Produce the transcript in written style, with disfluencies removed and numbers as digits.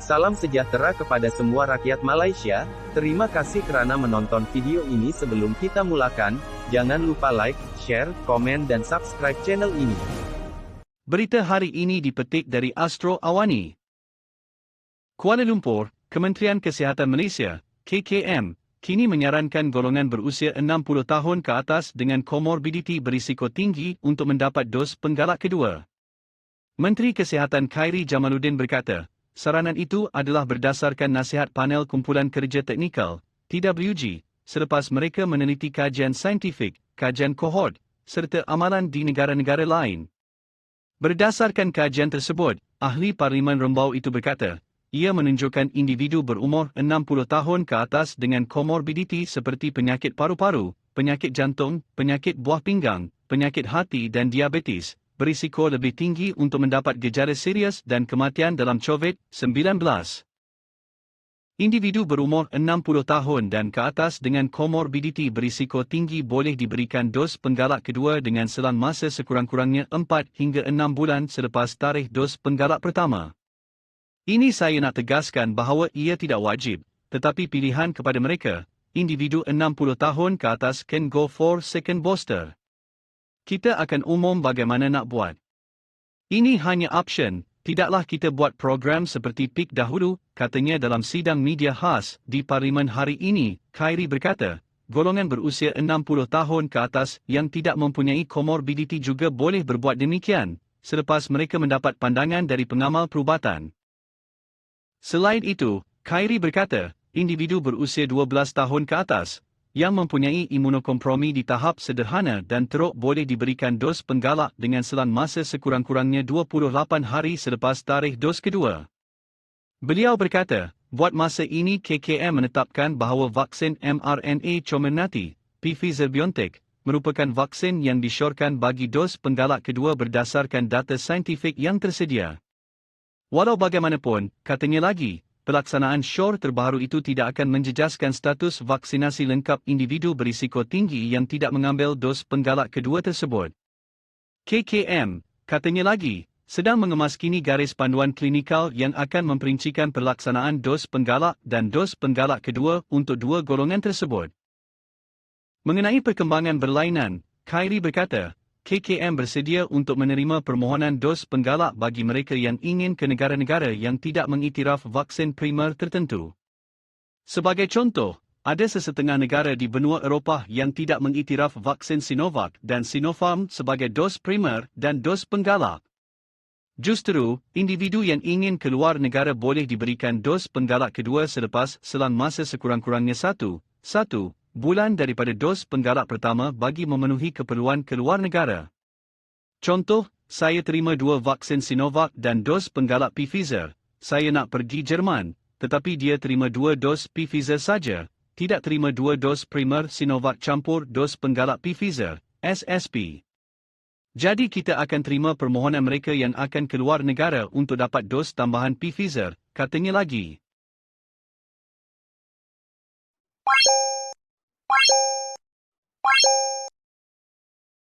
Salam sejahtera kepada semua rakyat Malaysia. Terima kasih kerana menonton video ini. Sebelum kita mulakan, jangan lupa like, share, komen dan subscribe channel ini. Berita hari ini dipetik dari Astro Awani. Kuala Lumpur, Kementerian Kesihatan Malaysia, KKM, kini menyarankan golongan berusia 60 tahun ke atas dengan komorbiditi berisiko tinggi untuk mendapat dos penggalak kedua. Menteri Kesihatan Khairi Jamaluddin berkata, saranan itu adalah berdasarkan nasihat Panel Kumpulan Kerja Teknikal, TWG, selepas mereka meneliti kajian saintifik, kajian kohort, serta amalan di negara-negara lain. Berdasarkan kajian tersebut, ahli Parlimen Rembau itu berkata, ia menunjukkan individu berumur 60 tahun ke atas dengan komorbiditi seperti penyakit paru-paru, penyakit jantung, penyakit buah pinggang, penyakit hati dan diabetes, berisiko lebih tinggi untuk mendapat gejala serius dan kematian dalam COVID-19. Individu berumur 60 tahun dan ke atas dengan komorbiditi berisiko tinggi boleh diberikan dos penggalak kedua dengan selang masa sekurang-kurangnya 4 hingga 6 bulan selepas tarikh dos penggalak pertama. Ini saya nak tegaskan bahawa ia tidak wajib, tetapi pilihan kepada mereka, individu 60 tahun ke atas can go for second booster. Kita akan umum bagaimana nak buat. Ini hanya option, tidaklah kita buat program seperti PIK dahulu, katanya dalam sidang media khas di Parlimen hari ini. Khairi berkata, golongan berusia 60 tahun ke atas yang tidak mempunyai komorbiditi juga boleh berbuat demikian, selepas mereka mendapat pandangan dari pengamal perubatan. Selain itu, Khairi berkata, individu berusia 12 tahun ke atas, yang mempunyai imunokompromi di tahap sederhana dan teruk boleh diberikan dos penggalak dengan selang masa sekurang-kurangnya 28 hari selepas tarikh dos kedua. Beliau berkata, buat masa ini KKM menetapkan bahawa vaksin mRNA Comirnaty, Pfizer-BioNTech, merupakan vaksin yang disyorkan bagi dos penggalak kedua berdasarkan data saintifik yang tersedia. Walau bagaimanapun, katanya lagi, pelaksanaan syor terbaru itu tidak akan menjejaskan status vaksinasi lengkap individu berisiko tinggi yang tidak mengambil dos penggalak kedua tersebut. KKM, katanya lagi, sedang mengemaskini garis panduan klinikal yang akan memperincikan pelaksanaan dos penggalak dan dos penggalak kedua untuk dua golongan tersebut. Mengenai perkembangan berlainan, Khairi berkata, KKM bersedia untuk menerima permohonan dos penggalak bagi mereka yang ingin ke negara-negara yang tidak mengiktiraf vaksin primer tertentu. Sebagai contoh, ada sesetengah negara di benua Eropah yang tidak mengiktiraf vaksin Sinovac dan Sinopharm sebagai dos primer dan dos penggalak. Justru, individu yang ingin keluar negara boleh diberikan dos penggalak kedua selepas selang masa sekurang-kurangnya 1 bulan daripada dos penggalak pertama bagi memenuhi keperluan keluar negara. Contoh, saya terima 2 vaksin Sinovac dan dos penggalak Pfizer. Saya nak pergi Jerman, tetapi dia terima 2 dos Pfizer saja, tidak terima 2 dos primer Sinovac campur dos penggalak Pfizer, SSP. Jadi kita akan terima permohonan mereka yang akan keluar negara untuk dapat dos tambahan Pfizer, katanya lagi.